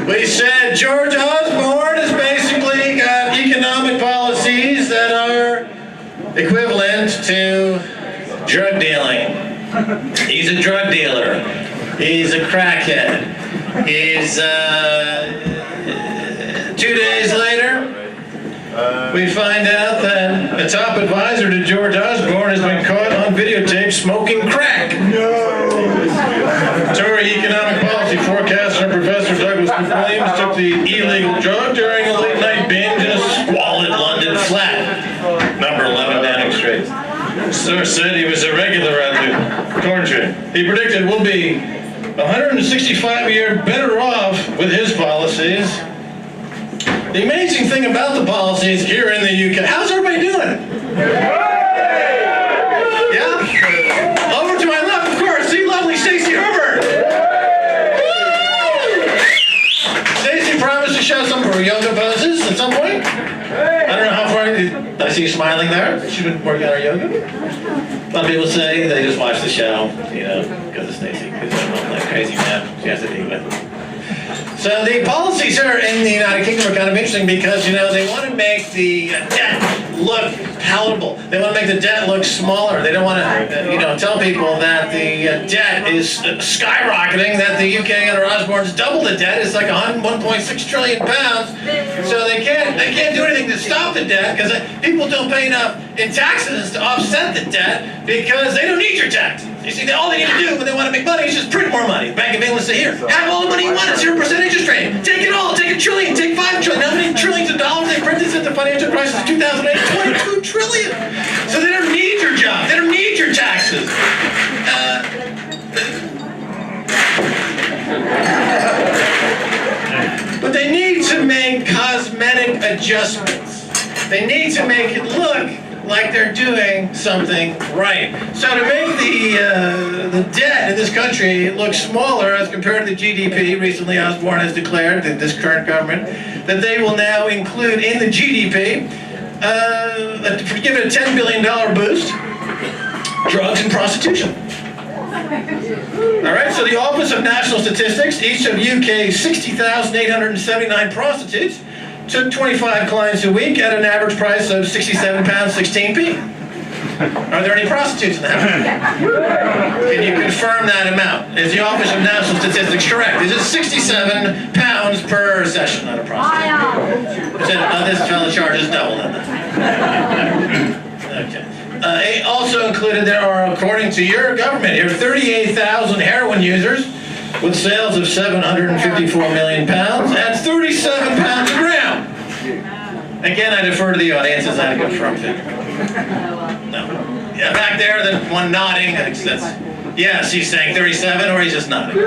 We said George Osborne has basically got economic policies that are equivalent to drug dealing. He's a drug dealer. He's a crackhead. He's, 2 days later, we find out that a top advisor to George Osborne has been caught on videotape smoking crack. No! Tory economic policy forecaster Professor Douglas McWilliams took the illegal drug during a late-night binge in a squalid London flat, number 11 Downing Street. Source said he was a regular at the corn tree. He predicted we'll be 165 a year better off with his policies. The amazing thing about the policies here in the UK, how's everybody doing? Yeah? Over to my left, of course, the lovely Stacey Herbert. Stacey promised to show some of her yoga poses at some point. I don't know how far, I see you smiling there. She's been working on her yoga. A lot of people say they just watch the show, you know, because of Stacey, because I'm like crazy man she has to deal with. So the policies here in the United Kingdom are kind of interesting because, you know, they want to make the debt look palatable. They want to make the debt look smaller. They don't want to, you know, tell people that the debt is skyrocketing, that the UK under Osborne's doubled the debt. It's like 1.6 trillion pounds. So they can't do anything to stop the debt because people don't pay enough in taxes to offset the debt because they don't need your taxes. You see, all they need to do when they want to make money is just print more money. Bank of England say, here, have all the money you want at 0% interest rate. Take it all. Take $1 trillion. Take $5 trillion. How many trillions of dollars they printed since the financial crisis of 2008? 22 trillion. So they don't need your job. They don't need your taxes. But they need to make cosmetic adjustments. They need to make it look like they're doing something right. So to make the debt in this country look smaller as compared to the GDP, recently Osborne has declared, that this current government, that they will now include in the GDP, give it a $10 billion boost, drugs and prostitution. All right, so the Office of National Statistics, each of UK's 60,879 prostitutes, took 25 clients a week at an average price of £67.16p. Are there any prostitutes in the house? Can you confirm that amount? Is the Office of National Statistics correct? Is it £67 per session, not a prostitute? This fellow charges double that. Okay. Also included there are, according to your government here, 38,000 heroin users with sales of 754 million pounds at 37 pounds a gram. Again, I defer to the audience as I confirm figure. No. Yeah, back there, the one nodding. Yes, he's saying 37, or he's just nodding.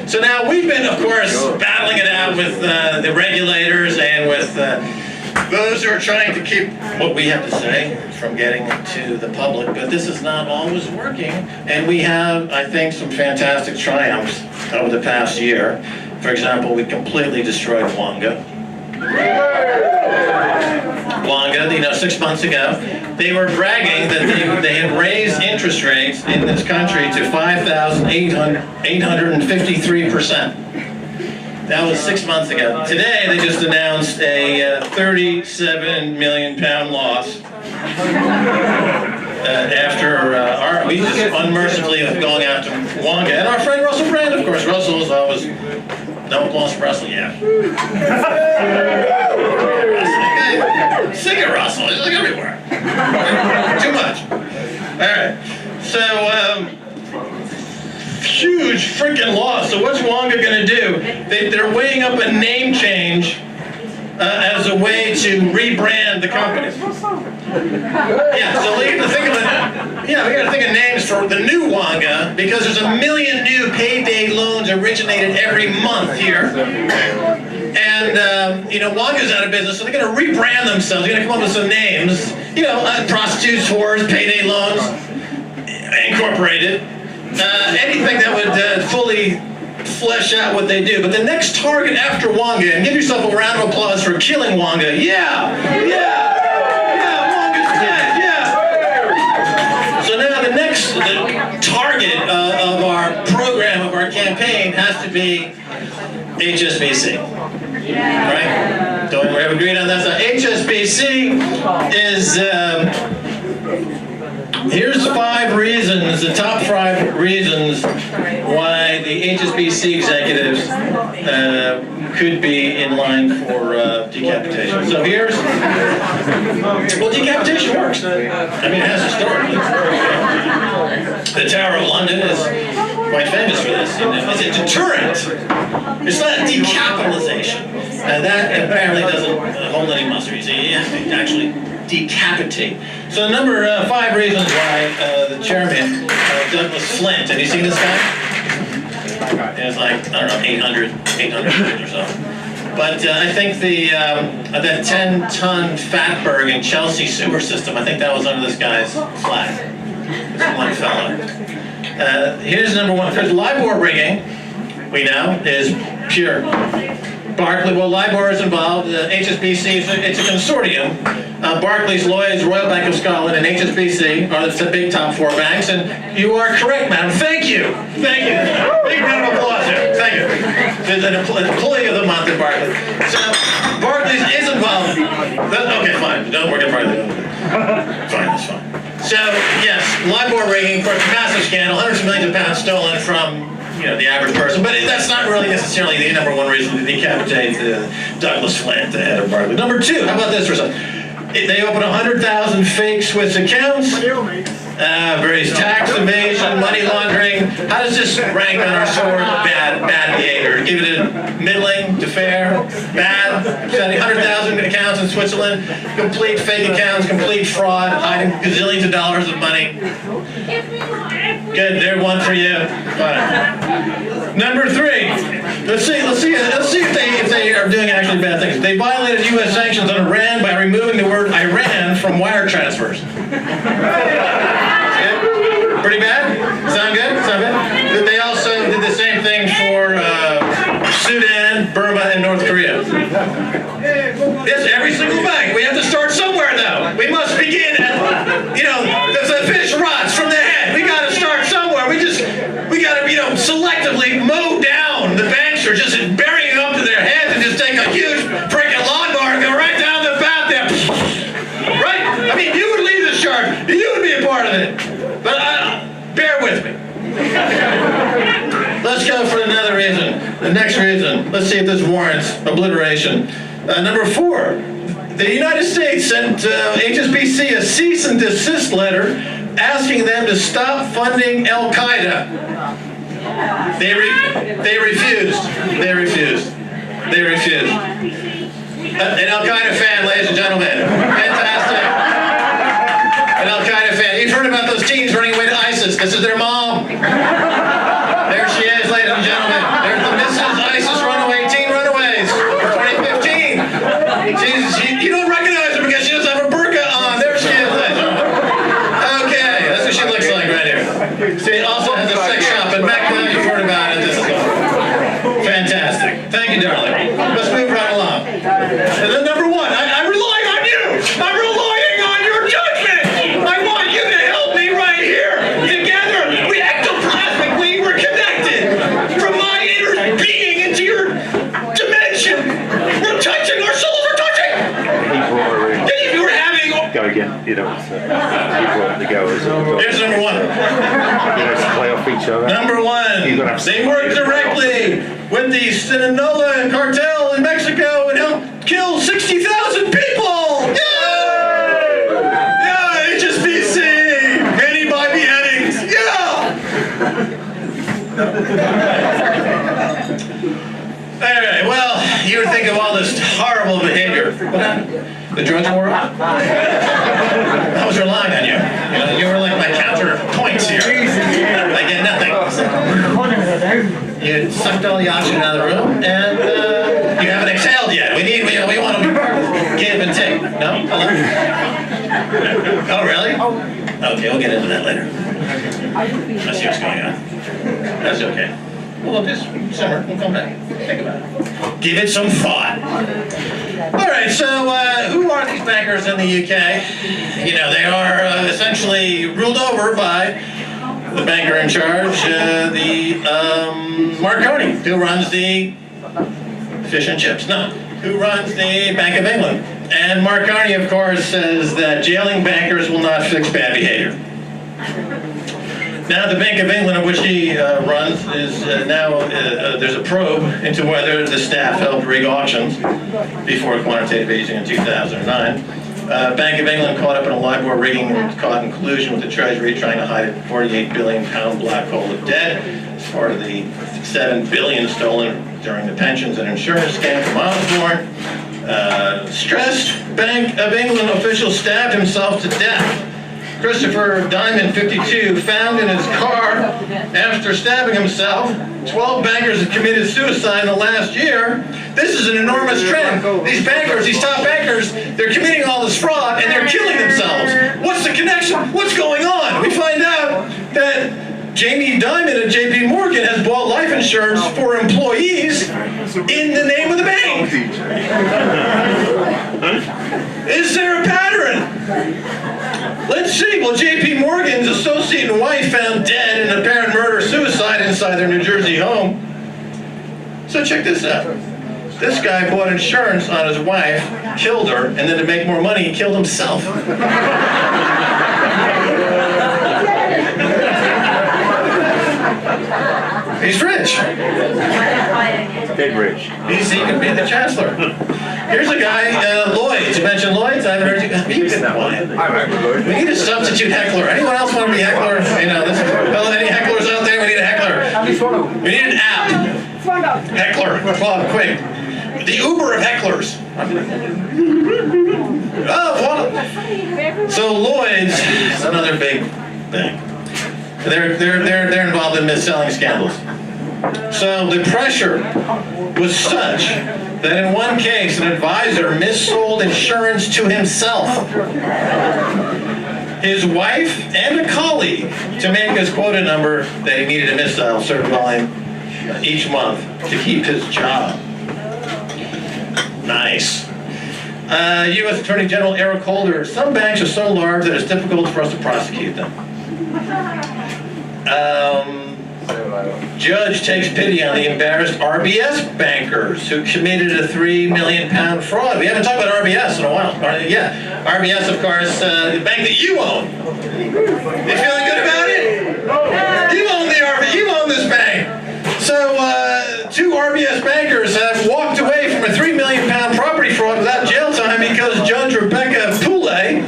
So now we've been, of course, battling it out with the regulators and with those who are trying to keep what we have to say from getting to the public, but this is not always working, and we have, I think, some fantastic triumphs over the past year. For example, we completely destroyed Wonga. Wonga, you know, 6 months ago, they were bragging that they had raised interest rates in this country to 5,853%. That was 6 months ago. Today, they just announced a 37 million pound loss after we just unmercifully have gone after Wonga. And our friend Russell Brand, of course. Russell is always, no applause for Russell, yeah. Sick of Russell, he's like everywhere. Too much. All right, so, huge freaking loss. So what's Wonga going to do? They're weighing up a name change as a way to rebrand the company. Yeah, so we got to think of we got to think of names for the new Wonga because there's 1 million new payday loans originated every month here. And, you know, Wonga's out of business, so they're going to rebrand themselves. They're going to come up with some names. You know, prostitutes, whores, payday loans, Incorporated. Anything that would fully flesh out what they do. But the next target after Wonga, and give yourself a round of applause for killing Wonga. Yeah! Wonga's dead, yeah! So now the target of our program, of our campaign, has to be HSBC. Right? Don't we have agreed on that? So HSBC is, here's 5 reasons, the top 5 reasons why the HSBC executives could be in line for decapitation. So here's, well, decapitation works. I mean, it has historically. The Tower of London is quite famous for this. It's a deterrent. It's not decapitalization. That apparently doesn't hold any muster. You see, you have to actually decapitate. So number 5 reasons why the chairman, Douglas Flint, have you seen this guy? It's like, I don't know, 800 or so. But I think that 10-ton fatberg in Chelsea sewer system, I think that was under this guy's flag. This one fellow. Here's number 1. Because LIBOR rigging, we know, is pure. Barclays, well, LIBOR is involved. HSBC, it's a consortium. Barclays, Lloyds, Royal Bank of Scotland, and HSBC are the big top 4 banks. And you are correct, madam. Thank you. Thank you. Big round of applause here. Thank you. There's an employee of the month at Barclays. So Barclays is involved. Okay, fine. Don't work at Barclays. Fine, that's fine. So yes, LIBOR rigging, of course, massive scandal, hundreds of millions of pounds stolen from the average person, but that's not really necessarily the number 1 reason to decapitate Douglas Flint, the head of Barclays. Number 2, how about this for something? They open 100,000 fake Swiss accounts, various tax evasion, money laundering. How does this rank on our score of bad behavior? Give it a middling to fair, bad, 100,000 accounts in Switzerland, complete fake accounts, complete fraud, hiding gazillions of dollars of money. Good, there's 1 for you. Fine. Number 3, let's see if they are doing actually bad things. They violated U.S. sanctions on Iran by removing the word Iran from wire transfers. Pretty bad? Sound good? Sound good? They also did the same thing for Sudan, Burma, and North Korea. Yes, every single bank. We have to start somewhere, though. We must begin at, the fish rots from the head. We got to start somewhere. We got to, selectively mow down the banks who are just burying them up to their heads and just take a huge freaking lawnmower and go right down the path there. Right? I mean, you would lead this charge. You would be a part of it. But bear with me. Let's go for another reason. The next reason. Let's see if this warrants obliteration. Number 4. The United States sent HSBC a cease and desist letter asking them to stop funding Al-Qaeda. They refused. They refused. They refused. An Al-Qaeda fan, ladies and gentlemen. Fantastic. An Al-Qaeda fan. You've heard about those teens running away to ISIS. This is their mom. There she is, ladies and gentlemen. There's the Mrs. ISIS runaway, teen runaways for 2015. You don't recognize her because she doesn't have a burqa on. There she is, ladies and gentlemen. Okay, that's what she looks like right here. See, also has a sex shop in Mecca. You've heard about it. This is fantastic. Thank you, darling. Let's move right along. And then number 1, I'm relying on you. I'm relying on your judgment. I want you to help me right here. Together, we ectoplasmically were connected from my inner being into your dimension. We're touching. Our souls are touching. If you were having go again, people want to go as here's number 1. Play off each other. Number 1, they work directly with the Sinaloa cartel in Mexico and helped kill 60,000 people! Yay! Yeah, HSBC! Many by beheadings! Yeah! Alright, well, you would think of all this horrible behavior. What happened? The drugs wore off? I was relying on you. You were like my counter points here. I get nothing. You sucked all the oxygen out of the room, and you haven't exhaled yet. We want to give and take. No? Hello? Oh, really? Okay, we'll get into that later. Let's see what's going on. That's okay. We'll just simmer. We'll come back. Think about it. Give it some thought. All right, so who are these bankers in the UK? They are essentially ruled over by the banker in charge, Marconi, who runs the fish and chips. No, who runs the Bank of England. And Marconi, of course, says that jailing bankers will not fix bad behavior. Now, the Bank of England, of which he runs, is there's a probe into whether the staff helped rig auctions before quantitative easing in 2009. Bank of England caught up in a LIBOR rigging and caught in collusion with the Treasury trying to hide a £48 billion black hole of debt as part of the $7 billion stolen during the pensions and insurance scam from Osborne. Stressed Bank of England official stabbed himself to death. Christopher Diamond, 52, found in his car after stabbing himself. 12 bankers have committed suicide in the last year. This is an enormous trend. These bankers, these top bankers, they're committing all this fraud and they're killing themselves. What's the connection? What's going on? We find out that Jamie Dimon at JP Morgan has bought life insurance for employees in the name of the bank. Is there a pattern? Let's see. Well, JP Morgan's associate and wife found dead in apparent murder-suicide inside their New Jersey home. So check this out. This guy bought insurance on his wife, killed her, and then to make more money, he killed himself. He's rich. Big rich. He could be the chancellor. Here's a guy, Lloyd's. You mentioned Lloyd's? I haven't heard you. You've been quiet. We need a substitute heckler. Anyone else want to be heckler? You know, any hecklers out there? We need a heckler. We need an app. Heckler. Club, quick. The Uber of hecklers. Oh, well. So Lloyd's is another big thing. They're involved in mis-selling scandals. So the pressure was such that in one case, an advisor missold insurance to himself, his wife, and a colleague to make his quota number that he needed to missell a certain volume each month to keep his job. Nice. U.S. Attorney General Eric Holder, some banks are so large that it's difficult for us to prosecute them. Judge takes pity on the embarrassed RBS bankers who committed a £3 million fraud. We haven't talked about RBS in a while. Yeah, RBS, of course, the bank that you own. You feeling good about it? You own the RBS. You own this bank. So, two RBS bankers have walked away from a £3 million property fraud without jail time because Judge Rebecca Poulet,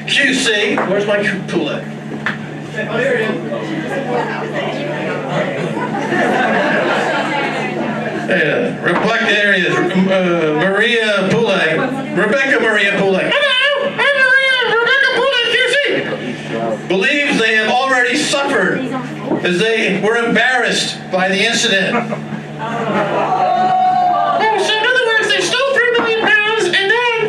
QC, where's my Poulet? Oh, here it is. There he is. Maria Poulet. Rebecca Maria Poulet. Hello, I'm Maria Rebecca Poulet, QC. Believes they have already suffered as they were embarrassed by the incident. So in other words, they stole £3 million and then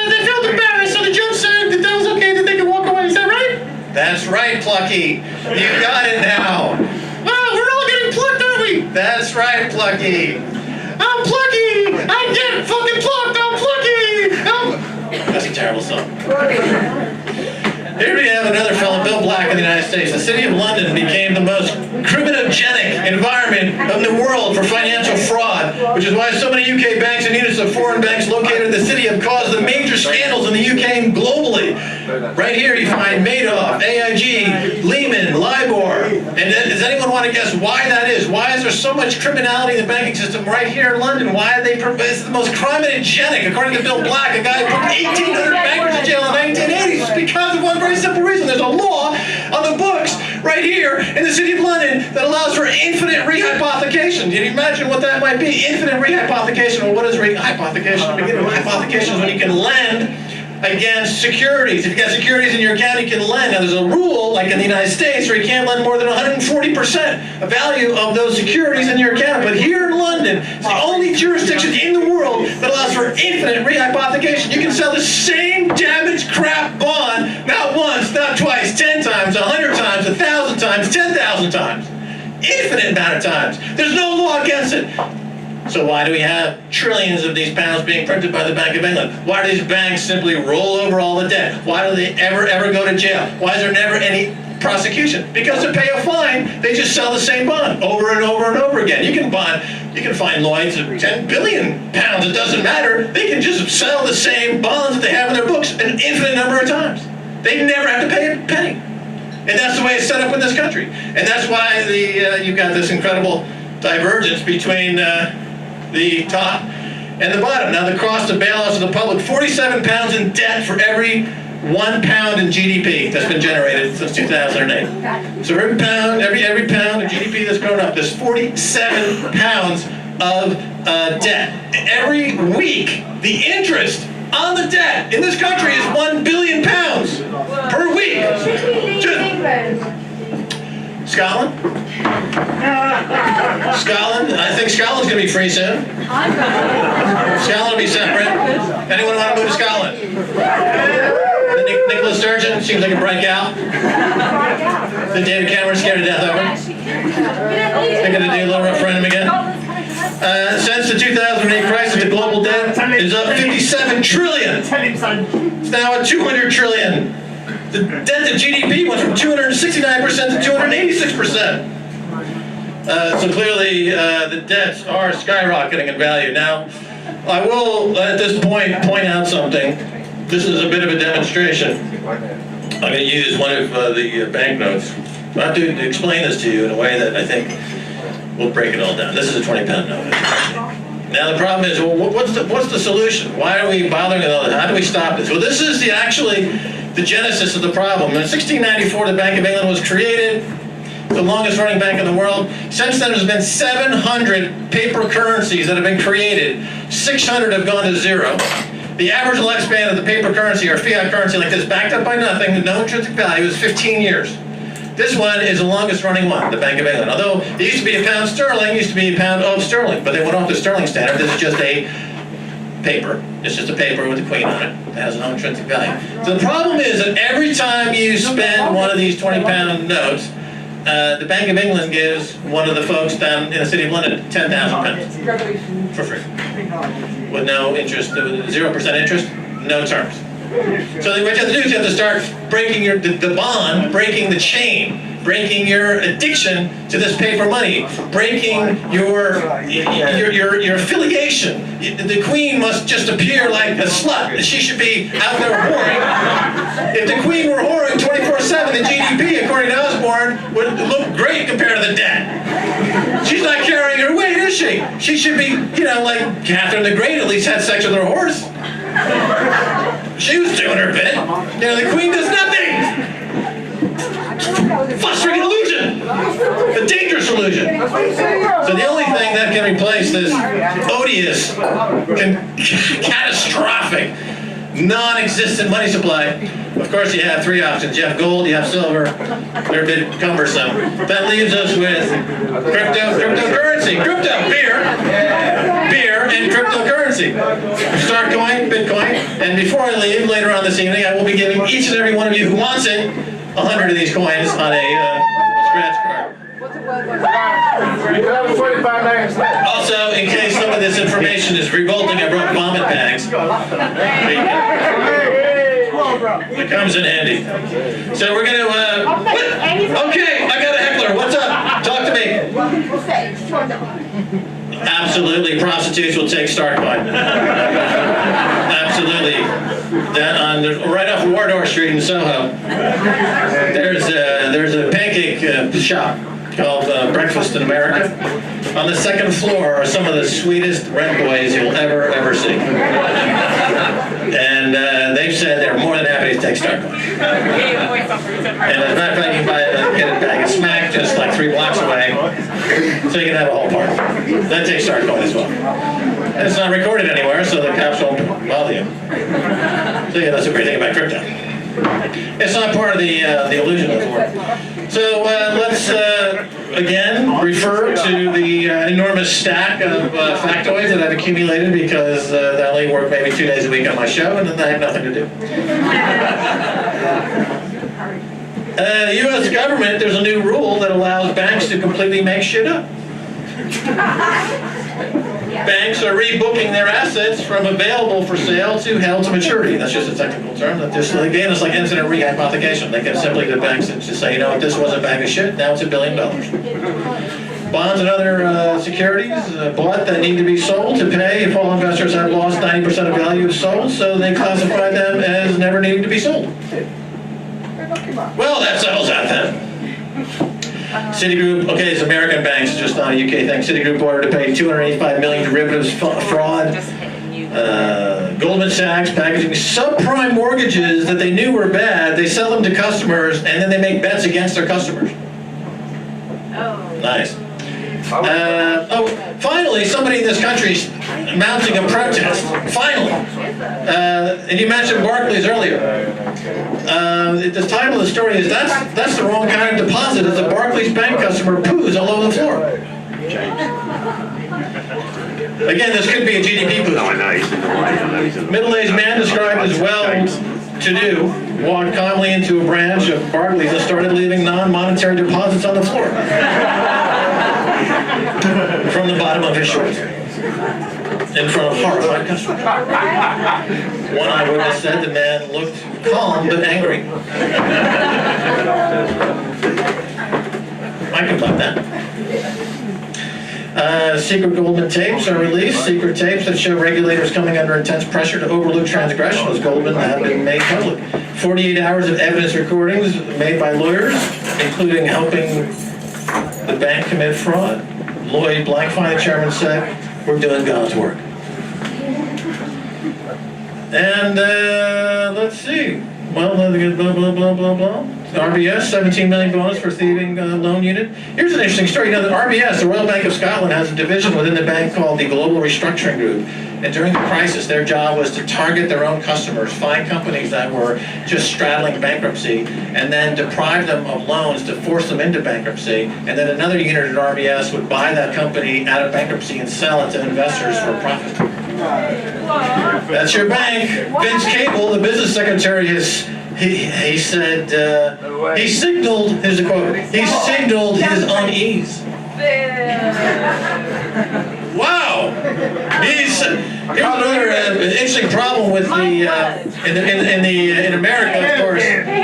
they felt embarrassed, so the judge said that was okay, that they could walk away. Is that right? That's right, Plucky. You got it now. Well, we're all getting plucked, aren't we? That's right, Plucky. I'm Plucky! I'm getting fucking plucked! I'm Plucky! That's a terrible song. Here we have another fellow, Bill Black in the United States. The city of London became the most criminogenic environment in the world for financial fraud, which is why so many UK banks and units of foreign banks located in the city have caused the major scandals in the UK and globally. Right here you find Madoff, AIG, Lehman, LIBOR. And does anyone want to guess why that is? Why is there so much criminality in the banking system right here in London? Why are they? It's the most criminogenic, according to Bill Black, a guy who put 1,800 bankers in jail in the 1980s. It's because of one very simple reason. There's a law on the books right here in the city of London that allows for infinite rehypothecation. Can you imagine what that might be? Infinite rehypothecation. Well, what is rehypothecation? To begin with, hypothecation is when you can lend against securities. If you've got securities in your account, you can lend. Now, there's a rule, like in the United States, where you can't lend more than 140% of value of those securities in your account. But here in London, it's the only jurisdiction in the world that allows for infinite rehypothecation. You can sell the same damaged crap bond, not once, not twice, 10 times, 100 times, 1,000 times, 10,000 times. Infinite amount of times. There's no law against it. So why do we have trillions of these pounds being printed by the Bank of England? Why do these banks simply roll over all the debt? Why do they ever go to jail? Why is there never any prosecution. Because to pay a fine, they just sell the same bond over and over and over again. You can find Lloyds of 10 billion pounds, it doesn't matter. They can just sell the same bonds that they have in their books an infinite number of times. They never have to pay a penny. And that's the way it's set up in this country. And that's why you've got this incredible divergence between the top and the bottom. Now the cost of bailouts of the public, 47 pounds in debt for every 1 pound in GDP that's been generated since 2008. So every pound of GDP that's grown up, there's 47 pounds of debt. Every week, the interest on the debt in this country is 1 billion pounds per week. Scotland? Scotland? I think Scotland's going to be free soon. Scotland will be separate. Anyone want to move to Scotland? Nicholas Sturgeon seems like a bright gal. Then David Cameron scared to death of her. Thinking to do a little referendum again. Since the 2008 crisis, the global debt is up 57 trillion. It's now at 200 trillion. The debt to GDP went from 269% to 286%. So clearly, the debts are skyrocketing in value. Now, I will, at this point out something. This is a bit of a demonstration. I'm going to use one of the banknotes. I have to explain this to you in a way that I think will break it all down. This is a 20-pound note. Now the problem is, well, what's the solution? Why are we bothering with all this? How do we stop this? Well, this is actually the genesis of the problem. In 1694, the Bank of England was created, the longest running bank in the world. Since then, there's been 700 paper currencies that have been created. 600 have gone to zero. The average lifespan of the paper currency or fiat currency like this, backed up by nothing, no intrinsic value, is 15 years. This one is the longest running one, the Bank of England. Although it used to be a pound sterling, it used to be a pound of sterling, but they went off the sterling standard. This is just a paper. It's just a paper with a queen on it. It has no intrinsic value. So the problem is that every time you spend one of these 20-pound notes, the Bank of England gives one of the folks down in the city of London 10,000 pounds for free, with no interest, 0% interest, no terms. So what you have to do is you have to start breaking the bond, breaking the chain, breaking your addiction to this paper money, breaking your affiliation. The Queen must just appear like a slut. She should be out there whoring. If the Queen were whoring 24/7, the GDP, according to Osborne, would look great compared to the debt. She's not carrying her weight, is she? She should be, like Catherine the Great at least had sex with her horse. She was doing her bit. The Queen does nothing. Fostering an illusion. A dangerous illusion. So the only thing that can replace this odious, catastrophic, non-existent money supply, of course you have three options. You have gold, you have silver. They're a bit cumbersome. That leaves us with cryptocurrency. Beer, and cryptocurrency. StartCoin, Bitcoin. And before I leave later on this evening, I will be giving each and every one of you who wants it 100 of these coins on a scratch card. Also, in case some of this information is revolting, I brought vomit bags. It comes in handy. So we're going to... Okay, I got a heckler. What's up? Talk to me. Absolutely, prostitutes will take StartCoin. Absolutely. Right off Wardour Street in Soho, there's a pancake shop called Breakfast in America. On the second floor are some of the sweetest rent boys you'll ever see. And they've said they're more than happy to take StartCoin. And as a matter of fact, you can get a bag of smack just like 3 blocks away, so you can have a whole party. That takes StartCoin as well. And it's not recorded anywhere, so the cops won't bother you. So yeah, that's a great thing about crypto. It's not part of the illusion of the world. So let's again refer to the enormous stack of factoids that I've accumulated because I only work maybe 2 days a week on my show, and then I have nothing to do. The U.S. government, there's a new rule that allows banks to completely make shit up. banks are rebooking their assets from available for sale to held to maturity. That's just a technical term. Again, it's like incident rehypothecation. They can simply to banks and just say, you know what, this was a bag of shit, now it's $1 billion. Bonds and other securities bought that need to be sold to pay if all investors have lost 90% of value if sold, so they classify them as never needing to be sold. Well, that settles that then. Citigroup, okay, it's American banks, it's just not a UK thing. Citigroup ordered to pay $285 million derivatives fraud. Goldman Sachs packaging subprime mortgages that they knew were bad. They sell them to customers, and then they make bets against their customers. Oh. Nice. Finally, somebody in this country is mounting a protest. Finally. And you mentioned Barclays earlier. The title of the story is, that's the wrong kind of deposit as a Barclays bank customer poos all over the floor. Again, this could be a GDP boost. Middle-aged man described as well-to-do walked calmly into a branch of Barclays and started leaving non-monetary deposits on the floor. From the bottom of his shorts. In front of horrified customers. One eyewitness said the man looked calm but angry. I can buy that. Secret Goldman tapes are released. Secret tapes that show regulators coming under intense pressure to overlook transgressions. Goldman have been made public. 48 hours of evidence recordings made by lawyers, including helping the bank commit fraud. Lloyd Blankfein, the chairman, said, "We're doing God's work." And let's see. Well, blah, blah, blah, blah, blah. RBS, 17 million bonus for thieving loan unit. Here's an interesting story. You know, the RBS, the Royal Bank of Scotland, has a division within the bank called the Global Restructuring Group. And during the crisis, their job was to target their own customers, find companies that were just straddling bankruptcy, and then deprive them of loans to force them into bankruptcy. And then another unit at RBS would buy that company out of bankruptcy and sell it to investors for a profit. That's your bank. Vince Cable, the business secretary, he said, he signaled, here's a quote, he signaled his unease. Wow! Here's another interesting problem with the in America, of course,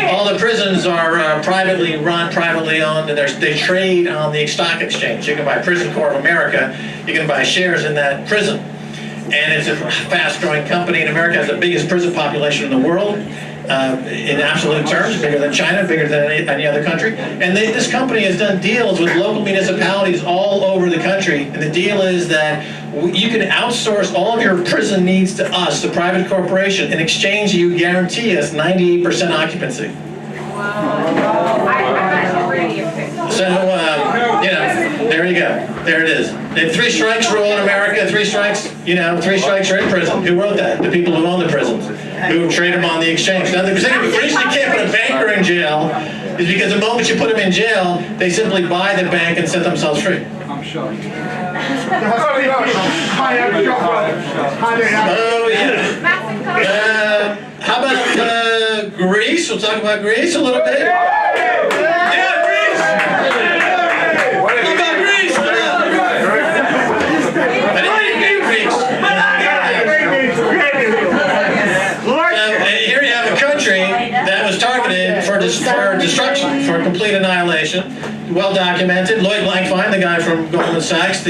all the prisons are privately run, privately owned, and they trade on the stock exchange. You can buy Prison Corps of America, you can buy shares in that prison. And it's a fast-growing company, and America has the biggest prison population in the world. In absolute terms, bigger than China, bigger than any other country. And this company has done deals with local municipalities all over the country. And the deal is that you can outsource all of your prison needs to us, the private corporation. In exchange, you guarantee us 98% occupancy. Wow. So, there you go. There it is. The 3 strikes rule in America. 3 strikes, 3 strikes you're in prison. Who wrote that? The people who own the prisons, who trade them on the exchange. Now, the reason you can't put a banker in jail is because the moment you put them in jail, they simply buy the bank and set themselves free. I'm sure. Oh, yeah. How about Greece? We'll talk about Greece a little bit. Yeah, Greece! What about Greece? I didn't name Greece. Here you have a country that was targeted for destruction, for complete annihilation. Well documented. Lloyd Blankfein, the guy from Goldman Sachs,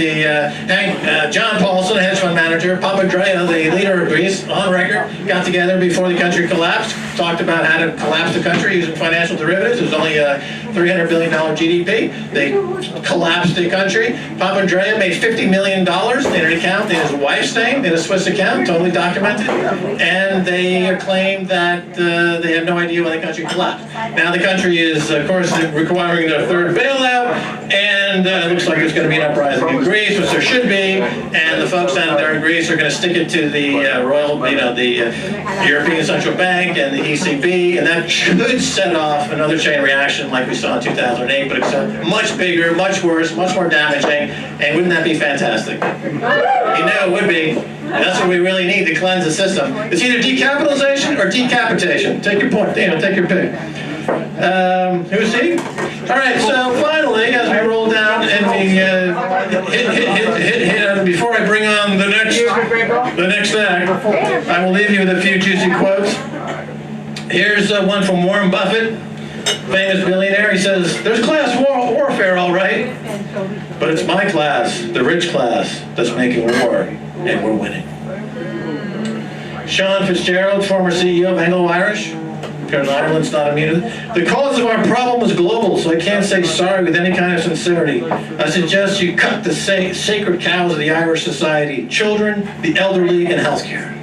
John Paulson, a hedge fund manager, Papandreou, the leader of Greece, on record, got together before the country collapsed, talked about how to collapse the country using financial derivatives. It was only a $300 billion GDP. They collapsed the country. Papandreou made $50 million in an account in his wife's name, in a Swiss account, totally documented. And they claimed that they had no idea when the country collapsed. Now the country is, of course, requiring their third bailout, and it looks like there's going to be an uprising in Greece, which there should be, and the folks down there in Greece are going to stick it to the the European Central Bank and the ECB, and that should set off another chain reaction like we saw in 2008, but it's much bigger, much worse, much more damaging, and wouldn't that be fantastic? It would be. And that's what we really need to cleanse the system. It's either decapitalization or decapitation. Take your point, take your pick. Who's he? All right, so finally, finally, as we roll down and we before I bring on the next act, I will leave you with a few juicy quotes. Here's one from Warren Buffett, famous billionaire. He says, "There's class warfare, all right, but it's my class, the rich class, that's making war, and we're winning." Sean Fitzgerald, former CEO of Anglo-Irish, because Ireland's not immune to it. "The cause of our problem is global, so I can't say sorry with any kind of sincerity. I suggest you cut the sacred cows of the Irish society: children, the elderly, and healthcare."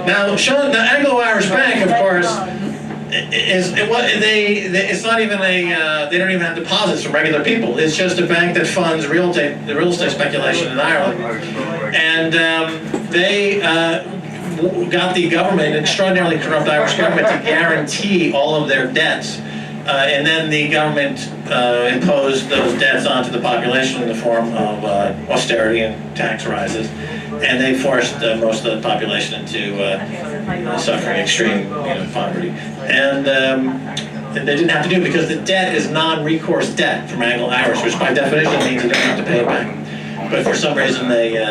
Now, Sean, the Anglo-Irish Bank, of course, it's not even they don't even have deposits from regular people. It's just a bank that funds the real estate speculation in Ireland. And they got the government, an extraordinarily corrupt Irish government, to guarantee all of their debts. And then the government imposed those debts onto the population in the form of austerity and tax rises. And they forced most of the population into suffering extreme poverty. And they didn't have to do it because the debt is non-recourse debt from Anglo-Irish, which by definition means they don't have to pay it back. But for some reason, the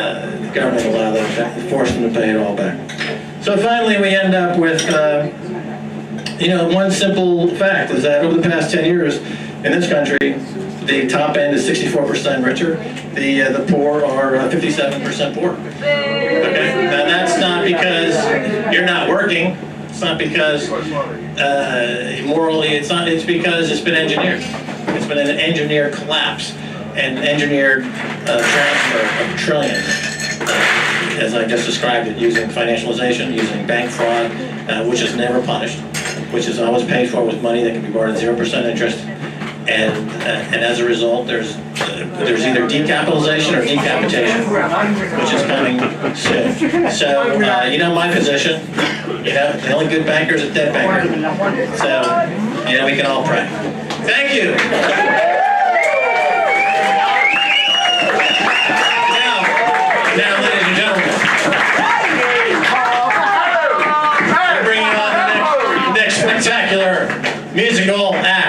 government allowed them, forced them to pay it all back. So finally, we end up with one simple fact is that over the past 10 years in this country, the top end is 64% richer. The poor are 57% poor. Okay, and that's not because you're not working. It's not because morally. It's not. It's because it's been engineered. It's been an engineered collapse, an engineered transfer of trillions, as I just described it, using financialization, using bank fraud, which is never punished, which is always paid for with money that can be borrowed at 0% interest. And as a result, there's either decapitalization or decapitation, which is coming soon. So my position. The only good banker is a dead banker. So we can all pray. Thank you. Now, ladies and gentlemen, I'm bringing on the next spectacular musical act.